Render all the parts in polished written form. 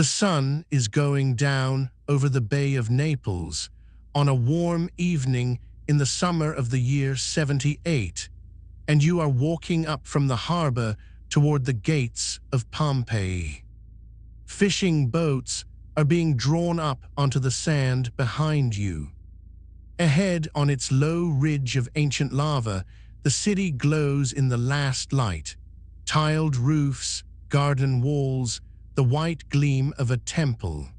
The sun is going down over the Bay of Naples on a warm evening in the summer of the year 78, and you are walking up from the harbor toward the gates of Pompeii. Fishing boats are being drawn up onto the sand behind you. Ahead, on its low ridge of ancient lava, the city glows in the last light. Tiled roofs, garden walls, the white gleam of a temple.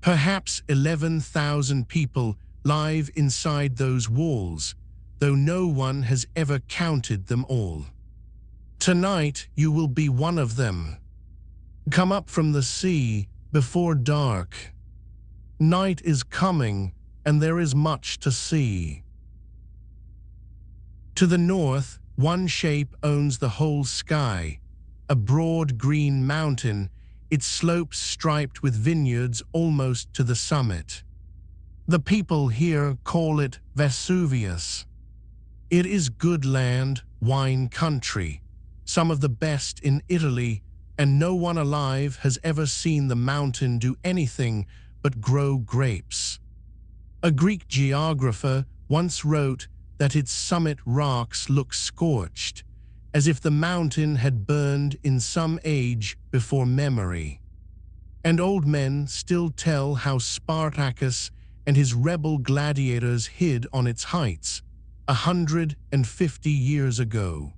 Perhaps 11,000 people live inside those walls, though no one has ever counted them all. Tonight you will be one of them. Come up from the sea before dark. Night is coming, and there is much to see. To the north, one shape owns the whole sky, a broad green mountain, its slopes striped with vineyards almost to the summit. The people here call it Vesuvius. It is good land, wine country, some of the best in Italy, and no one alive has ever seen the mountain do anything but grow grapes. A Greek geographer once wrote that its summit rocks look scorched, as if the mountain had burned in some age before memory. And old men still tell how Spartacus and his rebel gladiators hid on its heights 150 years ago.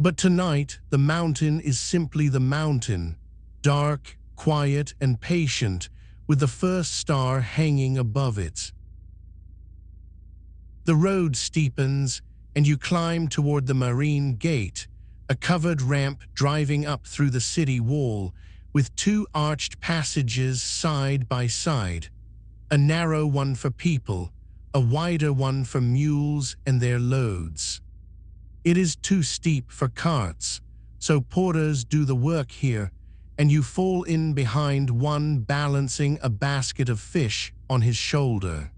But tonight, the mountain is simply the mountain, dark, quiet, and patient, with the first star hanging above it. The road steepens, and you climb toward the Marine Gate, a covered ramp driving up through the city wall, with two arched passages side by side, a narrow one for people, a wider one for mules and their loads. It is too steep for carts, so porters do the work here, and you fall in behind one balancing a basket of fish on his shoulder.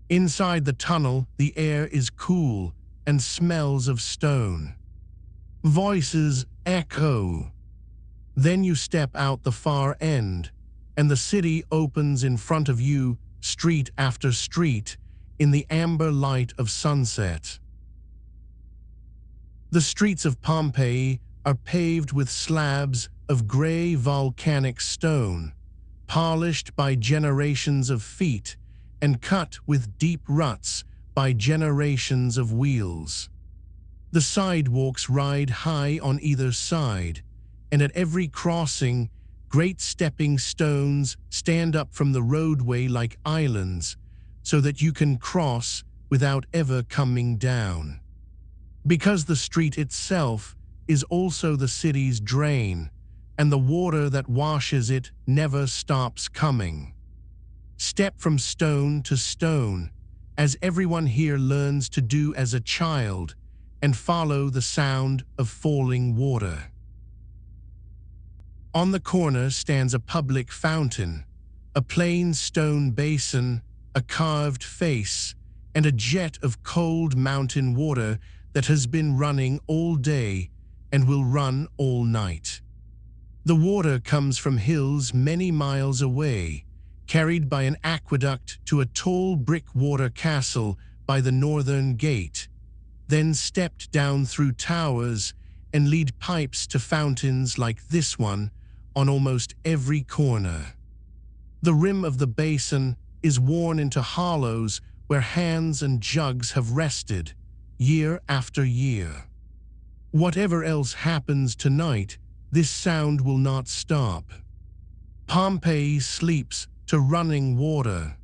Inside the tunnel, the air is cool and smells of stone. Voices echo. Then you step out the far end, and the city opens in front of you, street after street, in the amber light of sunset. The streets of Pompeii are paved with slabs of gray volcanic stone, polished by generations of feet and cut with deep ruts by generations of wheels. The sidewalks ride high on either side, and at every crossing, great stepping stones stand up from the roadway like islands, so that you can cross without ever coming down. Because the street itself is also the city's drain, and the water that washes it never stops coming. Step from stone to stone, as everyone here learns to do as a child, and follow the sound of falling water. On the corner stands a public fountain, a plain stone basin, a carved face, and a jet of cold mountain water that has been running all day and will run all night. The water comes from hills many miles away, carried by an aqueduct to a tall brick water castle by the northern gate, then stepped down through towers and lead pipes to fountains like this one on almost every corner. The rim of the basin is worn into hollows where hands and jugs have rested, year after year. Whatever else happens tonight, this sound will not stop. Pompeii sleeps to running water.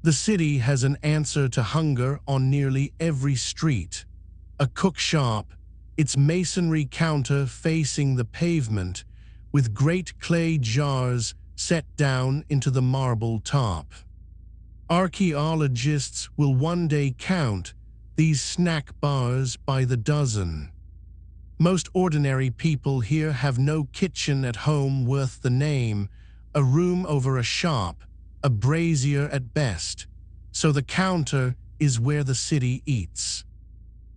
The city has an answer to hunger on nearly every street. A cook shop, its masonry counter facing the pavement, with great clay jars set down into the marble top. Archaeologists will one day count these snack bars by the dozen. Most ordinary people here have no kitchen at home worth the name, a room over a shop, a brazier at best, so the counter is where the city eats.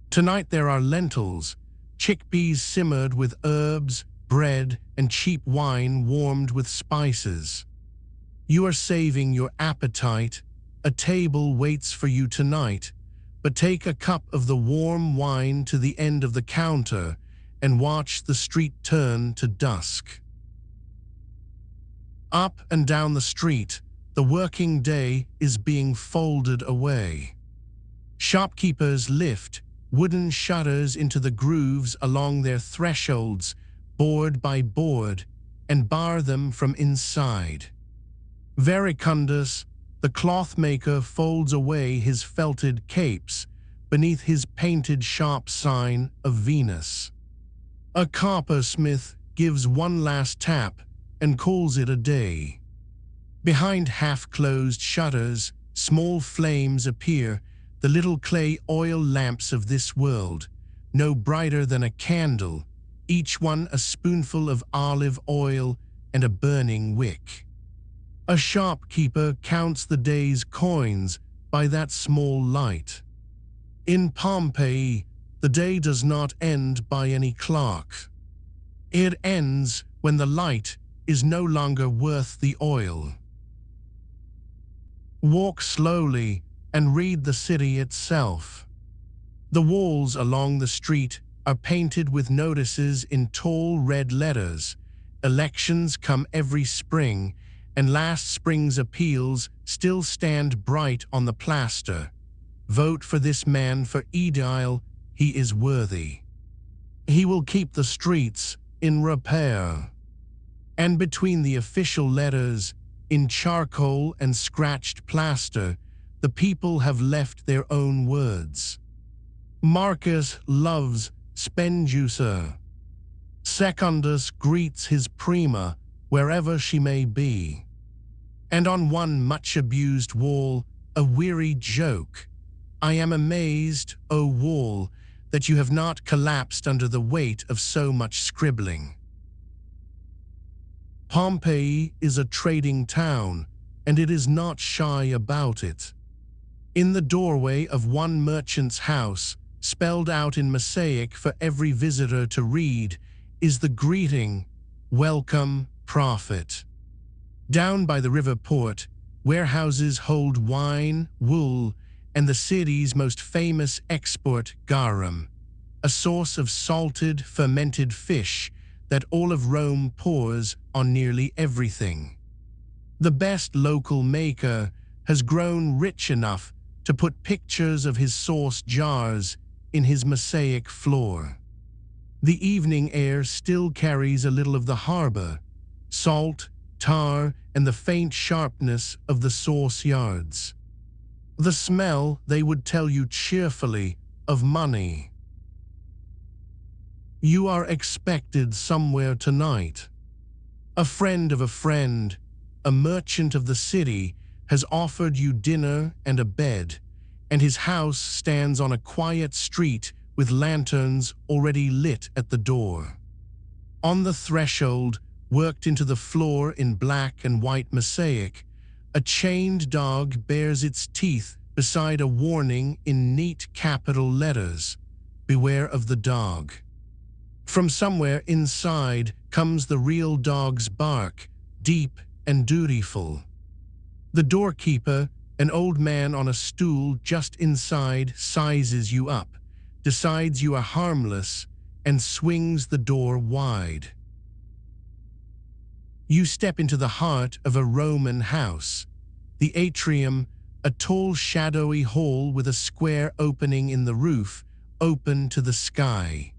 Tonight there are lentils, chickpeas simmered with herbs, bread, and cheap wine warmed with spices. You are saving your appetite. A table waits for you tonight, but take a cup of the warm wine to the end of the counter and watch the street turn to dusk. Up and down the street, the working day is being folded away. Shopkeepers lift wooden shutters into the grooves along their thresholds, board by board, and bar them from inside. Verecundus, the clothmaker, folds away his felted capes beneath his painted shop sign of Venus. A coppersmith gives one last tap and calls it a day. Behind half-closed shutters, small flames appear, the little clay oil lamps of this world, no brighter than a candle, each one a spoonful of olive oil and a burning wick. A shopkeeper counts the day's coins by that small light. In Pompeii, the day does not end by any clock. It ends when the light is no longer worth the oil. Walk slowly and read the city itself. The walls along the street are painted with notices in tall red letters. Elections come every spring, and last spring's appeals still stand bright on the plaster. Vote for this man for Edile, he is worthy. He will keep the streets in repair. And between the official letters, in charcoal and scratched plaster, the people have left their own words. Marcus loves Spendusa. Secundus greets his prima wherever she may be. And on one much-abused wall, a weary joke. I am amazed, O wall, that you have not collapsed under the weight of so much scribbling. Pompeii is a trading town, and it is not shy about it. In the doorway of one merchant's house, spelled out in mosaic for every visitor to read, is the greeting, "Welcome, Prophet." Down by the river port, warehouses hold wine, wool, and the city's most famous export, garum, a source of salted, fermented fish that all of Rome pours on nearly everything. The best local maker has grown rich enough to put pictures of his sauce jars in his mosaic floor. The evening air still carries a little of the harbor, salt, tar, and the faint sharpness of the sauce yards. The smell, they would tell you cheerfully, of money. You are expected somewhere tonight. A friend of a friend, a merchant of the city, has offered you dinner and a bed, and his house stands on a quiet street with lanterns already lit at the door. On the threshold, worked into the floor in black and white mosaic, a chained dog bares its teeth beside a warning in neat capital letters, "Beware of the dog." From somewhere inside comes the real dog's bark, deep and dutiful. The doorkeeper, an old man on a stool just inside, sizes you up, decides you are harmless, and swings the door wide. You step into the heart of a Roman house. The atrium, a tall shadowy hall with a square opening in the roof, open to the sky.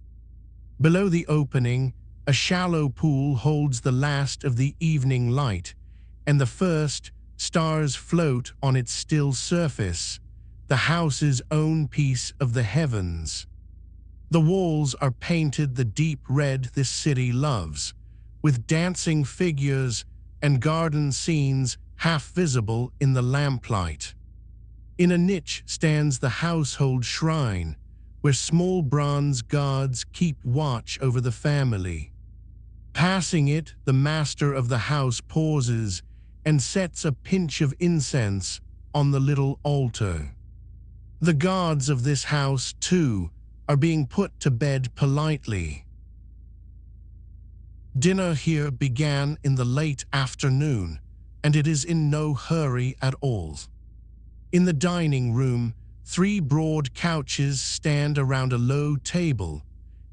Below the opening, a shallow pool holds the last of the evening light, and the first stars float on its still surface, the house's own piece of the heavens. The walls are painted the deep red this city loves, with dancing figures and garden scenes half visible in the lamplight. In a niche stands the household shrine, where small bronze gods keep watch over the family. Passing it, the master of the house pauses and sets a pinch of incense on the little altar. The gods of this house, too, are being put to bed politely. Dinner here began in the late afternoon, and it is in no hurry at all. In the dining room, 3 broad couches stand around a low table,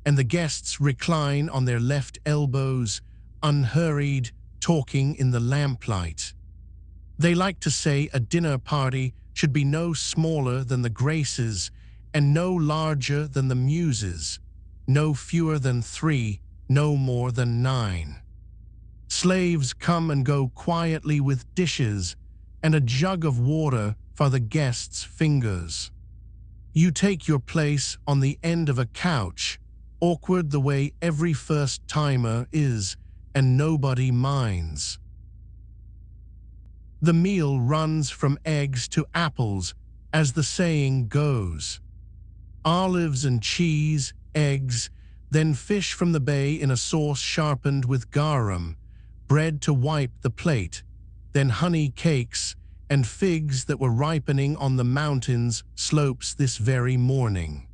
and the guests recline on their left elbows, unhurried, talking in the lamplight. They like to say a dinner party should be no smaller than the Graces and no larger than the Muses, no fewer than 3, no more than 9. Slaves come and go quietly with dishes and a jug of water for the guests' fingers. You take your place on the end of a couch, awkward the way every first-timer is, and nobody minds. The meal runs from eggs to apples, as the saying goes. Olives and cheese, eggs, then fish from the bay in a sauce sharpened with garum, bread to wipe the plate, then honey cakes, and figs that were ripening on the mountain's slopes this very morning.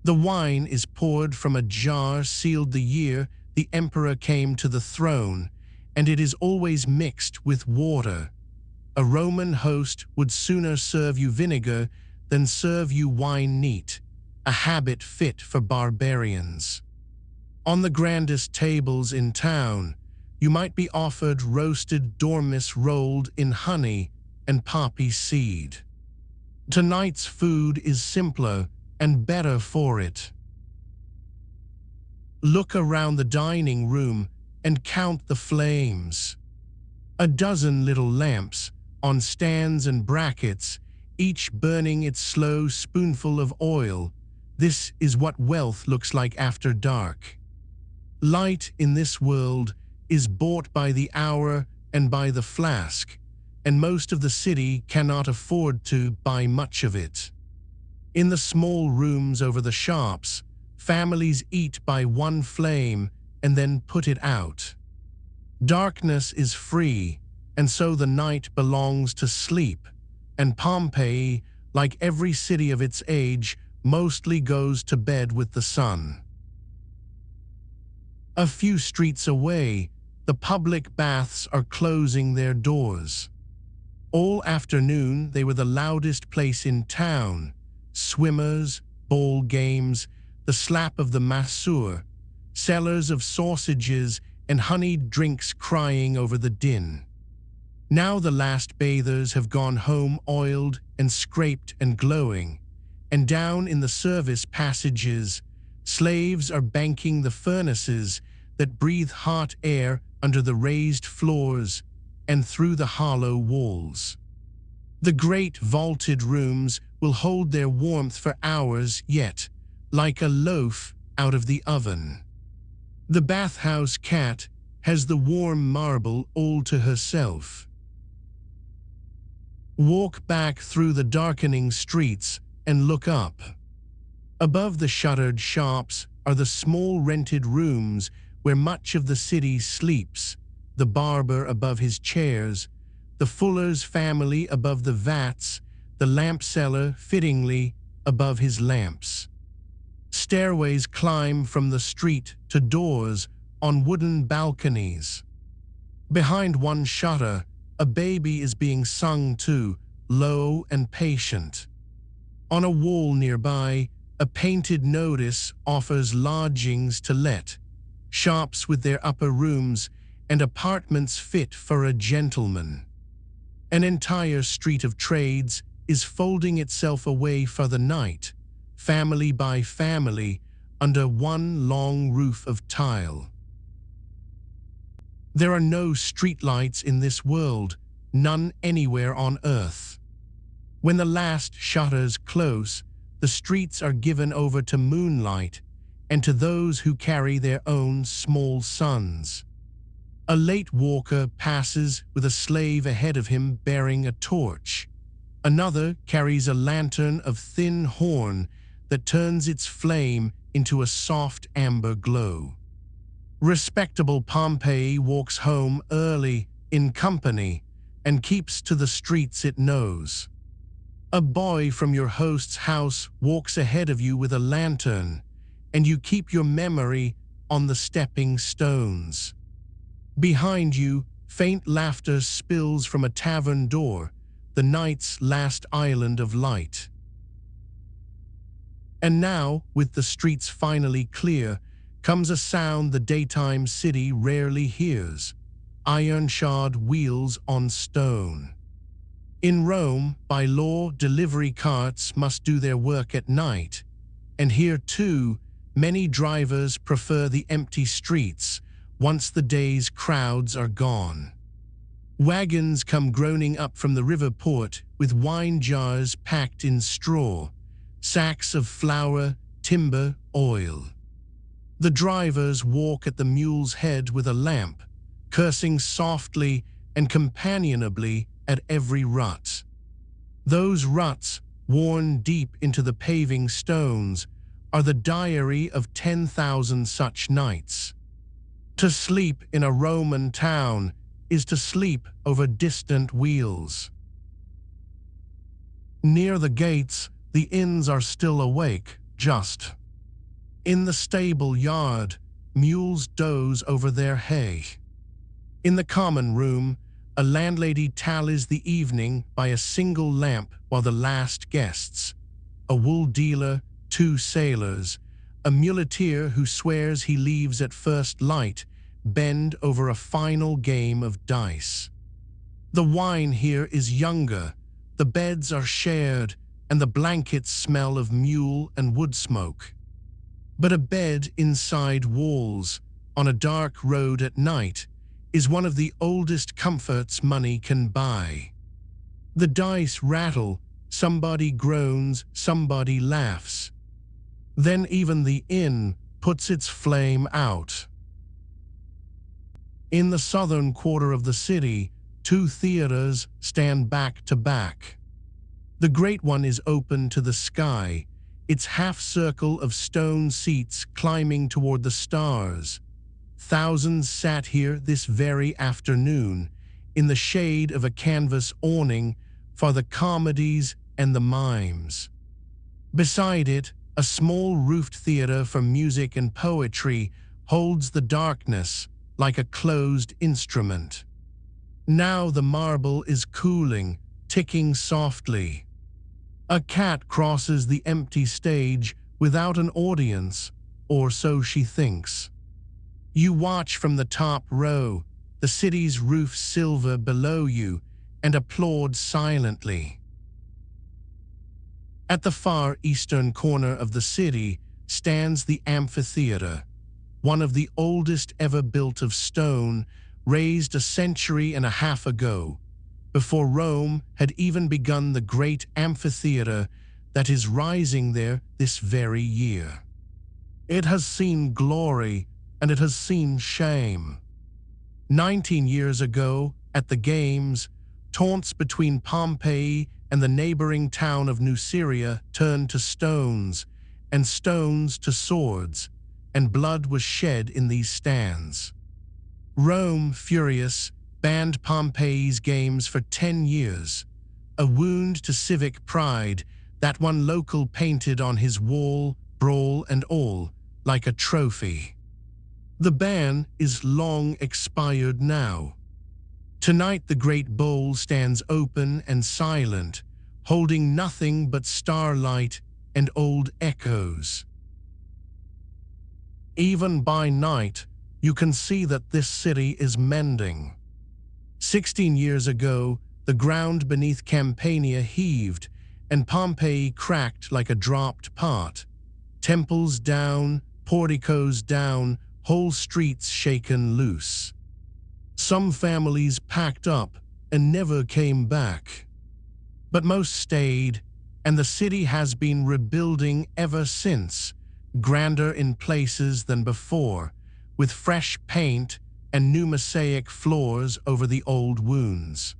The wine is poured from a jar sealed the year the emperor came to the throne, and it is always mixed with water. A Roman host would sooner serve you vinegar than serve you wine neat, a habit fit for barbarians. On the grandest tables in town, you might be offered roasted dormice rolled in honey and poppy seed. Tonight's food is simpler and better for it. Look around the dining room and count the flames. A dozen little lamps on stands and brackets, each burning its slow spoonful of oil. This is what wealth looks like after dark. Light in this world is bought by the hour and by the flask, and most of the city cannot afford to buy much of it. In the small rooms over the shops, families eat by one flame and then put it out. Darkness is free, and so the night belongs to sleep, and Pompeii, like every city of its age, mostly goes to bed with the sun. A few streets away, the public baths are closing their doors. All afternoon they were the loudest place in town. Swimmers, ball games, the slap of the masseur, sellers of sausages and honeyed drinks crying over the din. Now the last bathers have gone home oiled and scraped and glowing, and down in the service passages, slaves are banking the furnaces that breathe hot air under the raised floors and through the hollow walls. The great vaulted rooms will hold their warmth for hours yet, like a loaf out of the oven. The bathhouse cat has the warm marble all to herself. Walk back through the darkening streets and look up. Above the shuttered shops are the small rented rooms where much of the city sleeps, the barber above his chairs, the fuller's family above the vats, the lamp seller fittingly above his lamps. Stairways climb from the street to doors on wooden balconies. Behind one shutter, a baby is being sung to, low and patient. On a wall nearby, a painted notice offers lodgings to let, shops with their upper rooms and apartments fit for a gentleman. An entire street of trades is folding itself away for the night, family by family, under one long roof of tile. There are no streetlights in this world, none anywhere on earth. When the last shutters close, the streets are given over to moonlight and to those who carry their own small suns. A late walker passes with a slave ahead of him bearing a torch. Another carries a lantern of thin horn that turns its flame into a soft amber glow. Respectable Pompeii walks home early in company and keeps to the streets it knows. A boy from your host's house walks ahead of you with a lantern, and you keep your memory on the stepping stones. Behind you, faint laughter spills from a tavern door, the night's last island of light. And now, with the streets finally clear, comes a sound the daytime city rarely hears: iron-shod wheels on stone. In Rome, by law, delivery carts must do their work at night, and here too, many drivers prefer the empty streets once the day's crowds are gone. Wagons come groaning up from the river port with wine jars packed in straw, sacks of flour, timber, oil. The drivers walk at the mule's head with a lamp, cursing softly and companionably at every rut. Those ruts, worn deep into the paving stones, are the diary of 10,000 such nights. To sleep in a Roman town is to sleep over distant wheels. Near the gates, the inns are still awake, just. In the stable yard, mules doze over their hay. In the common room, a landlady tallies the evening by a single lamp while the last guests, a wool dealer, 2 sailors, a muleteer who swears he leaves at first light, bend over a final game of dice. The wine here is younger, the beds are shared, and the blankets smell of mule and wood smoke. But a bed inside walls, on a dark road at night, is one of the oldest comforts money can buy. The dice rattle, somebody groans, somebody laughs. Then even the inn puts its flame out. In the southern quarter of the city, 2 theaters stand back to back. The great one is open to the sky, its half-circle of stone seats climbing toward the stars. Thousands sat here this very afternoon, in the shade of a canvas awning for the comedies and the mimes. Beside it, a small roofed theater for music and poetry holds the darkness like a closed instrument. Now the marble is cooling, ticking softly. A cat crosses the empty stage without an audience, or so she thinks. You watch from the top row, the city's roof silver below you, and applaud silently. At the far eastern corner of the city stands the amphitheatre, one of the oldest ever built of stone, raised a century and a half ago, before Rome had even begun the great amphitheatre that is rising there this very year. It has seen glory and it has seen shame. 19 years ago, at the Games, taunts between Pompeii and the neighboring town of Nuceria turned to stones, and stones to swords, and blood was shed in these stands. Rome, furious, banned Pompeii's games for 10 years, a wound to civic pride that one local painted on his wall, brawl and all, like a trophy. The ban is long expired now. Tonight the great bowl stands open and silent, holding nothing but starlight and old echoes. Even by night, you can see that this city is mending. 16 years ago, the ground beneath Campania heaved, and Pompeii cracked like a dropped pot. Temples down, porticos down, whole streets shaken loose. Some families packed up and never came back. But most stayed, and the city has been rebuilding ever since, grander in places than before, with fresh paint and new mosaic floors over the old wounds.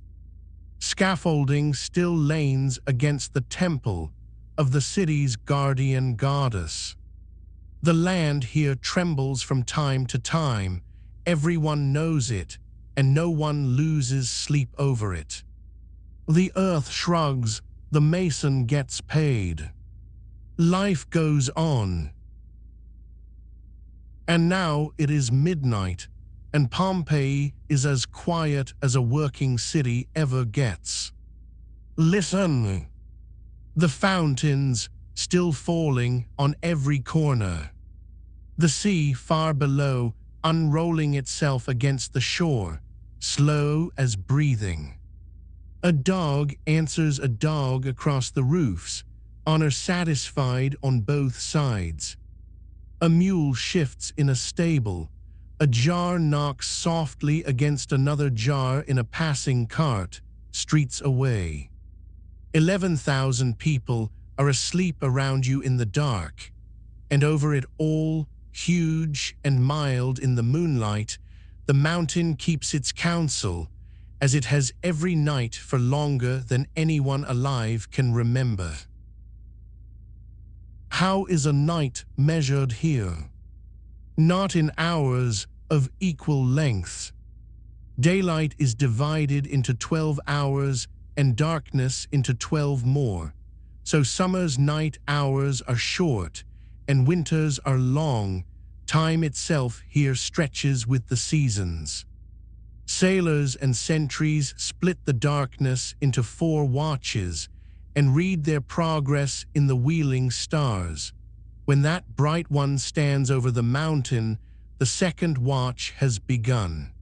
Scaffolding still leans against the temple of the city's guardian goddess. The land here trembles from time to time, everyone knows it, and no one loses sleep over it. The earth shrugs, the mason gets paid. Life goes on. And now it is midnight, and Pompeii is as quiet as a working city ever gets. Listen! The fountains still falling on every corner. The sea far below unrolling itself against the shore, slow as breathing. A dog answers a dog across the roofs, honor satisfied on both sides. A mule shifts in a stable. A jar knocks softly against another jar in a passing cart, streets away. 11,000 people are asleep around you in the dark, and over it all, huge and mild in the moonlight, the mountain keeps its counsel, as it has every night for longer than anyone alive can remember. How is a night measured here? Not in hours of equal length. Daylight is divided into 12 hours and darkness into 12 more, so summer's night hours are short and winters are long. Time itself here stretches with the seasons. Sailors and sentries split the darkness into 4 watches and read their progress in the wheeling stars. When that bright one stands over the mountain, the second watch has begun.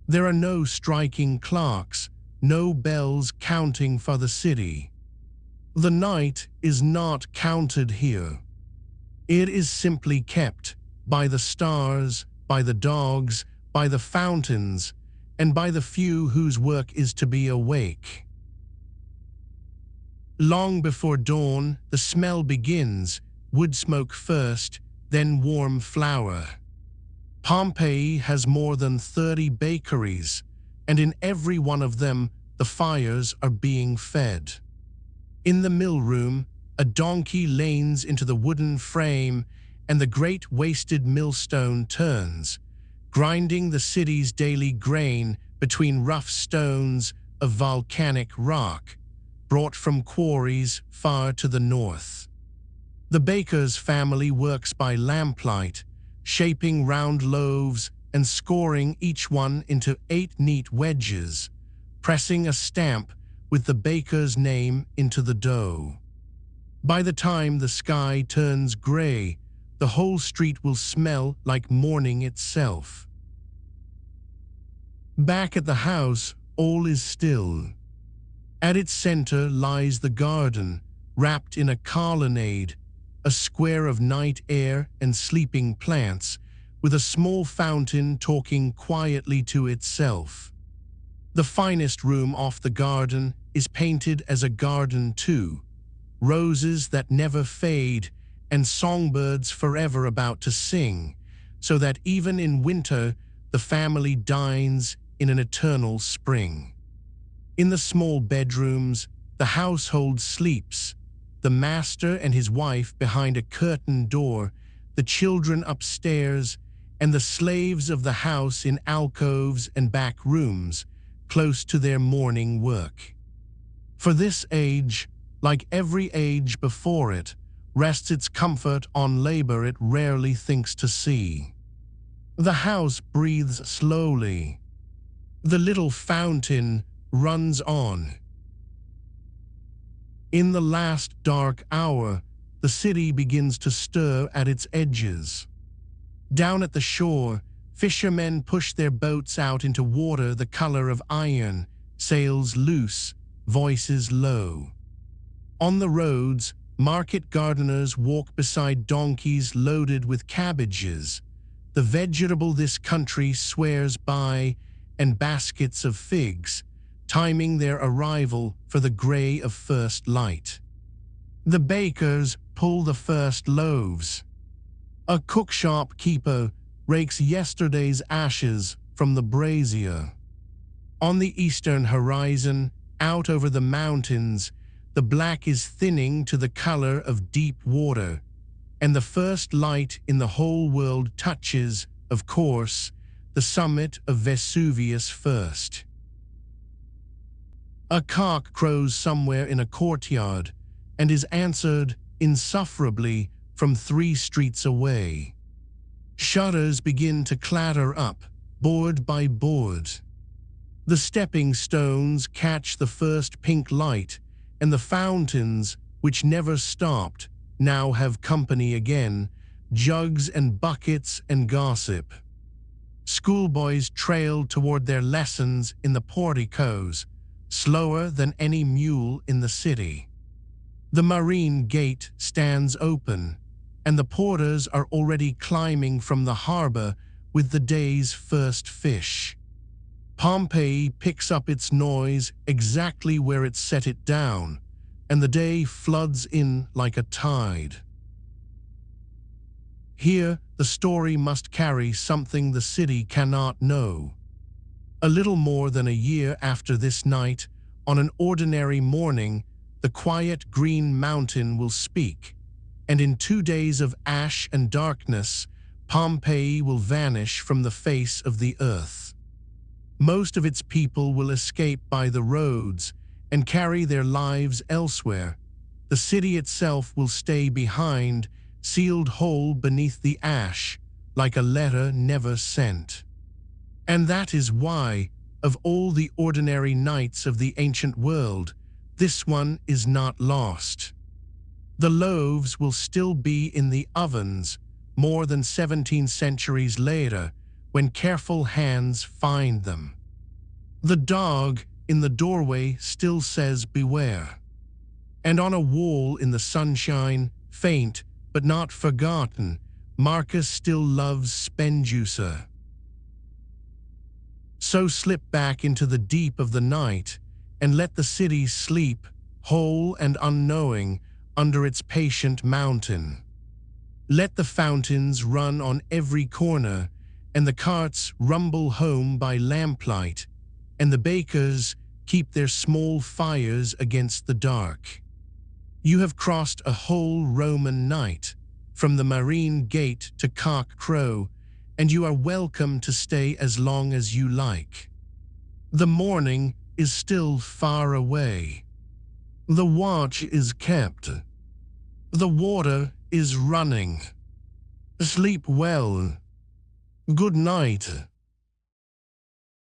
There are no striking clocks, no bells counting for the city. The night is not counted here. It is simply kept by the stars, by the dogs, by the fountains, and by the few whose work is to be awake. Long before dawn, the smell begins, wood smoke first, then warm flour. Pompeii has more than 30 bakeries, and in every one of them, the fires are being fed. In the mill room, a donkey lanes into the wooden frame, and the great wasted millstone turns, grinding the city's daily grain between rough stones of volcanic rock, brought from quarries far to the north. The baker's family works by lamplight, shaping round loaves and scoring each one into 8 neat wedges, pressing a stamp with the baker's name into the dough. By the time the sky turns gray, the whole street will smell like morning itself. Back at the house, all is still. At its center lies the garden, wrapped in a colonnade, a square of night air and sleeping plants, with a small fountain talking quietly to itself. The finest room off the garden is painted as a garden too, roses that never fade and songbirds forever about to sing, so that even in winter the family dines in an eternal spring. In the small bedrooms, the household sleeps, the master and his wife behind a curtained door, the children upstairs, and the slaves of the house in alcoves and back rooms, close to their morning work. For this age, like every age before it, rests its comfort on labor it rarely thinks to see. The house breathes slowly. The little fountain runs on. In the last dark hour, the city begins to stir at its edges. Down at the shore, fishermen push their boats out into water the color of iron, sails loose, voices low. On the roads, market gardeners walk beside donkeys loaded with cabbages, the vegetable this country swears by, and baskets of figs, timing their arrival for the gray of first light. The bakers pull the first loaves. A cookshop keeper rakes yesterday's ashes from the brazier. On the eastern horizon, out over the mountains, the black is thinning to the color of deep water, and the first light in the whole world touches, of course, the summit of Vesuvius first. A cock crows somewhere in a courtyard and is answered insufferably from 3 streets away. Shutters begin to clatter up, board by board. The stepping stones catch the first pink light, and the fountains, which never stopped, now have company again, jugs and buckets and gossip. Schoolboys trail toward their lessons in the porticos, slower than any mule in the city. The marine gate stands open, and the porters are already climbing from the harbor with the day's first fish. Pompeii picks up its noise exactly where it set it down, and the day floods in like a tide. Here, the story must carry something the city cannot know. A little more than a year after this night, on an ordinary morning, the quiet green mountain will speak, and in 2 days of ash and darkness, Pompeii will vanish from the face of the earth. Most of its people will escape by the roads and carry their lives elsewhere. The city itself will stay behind, sealed whole beneath the ash, like a letter never sent. And that is why, of all the ordinary nights of the ancient world, this one is not lost. The loaves will still be in the ovens more than 17 centuries later, when careful hands find them. The dog in the doorway still says beware. And on a wall in the sunshine, faint but not forgotten, Marcus still loves Spenjusa. So slip back into the deep of the night and let the city sleep, whole and unknowing, under its patient mountain. Let the fountains run on every corner, and the carts rumble home by lamplight, and the bakers keep their small fires against the dark. You have crossed a whole Roman night, from the Marine Gate to Cock Crow, and you are welcome to stay as long as you like. The morning is still far away. The watch is kept. The water is running. Sleep well. Good night.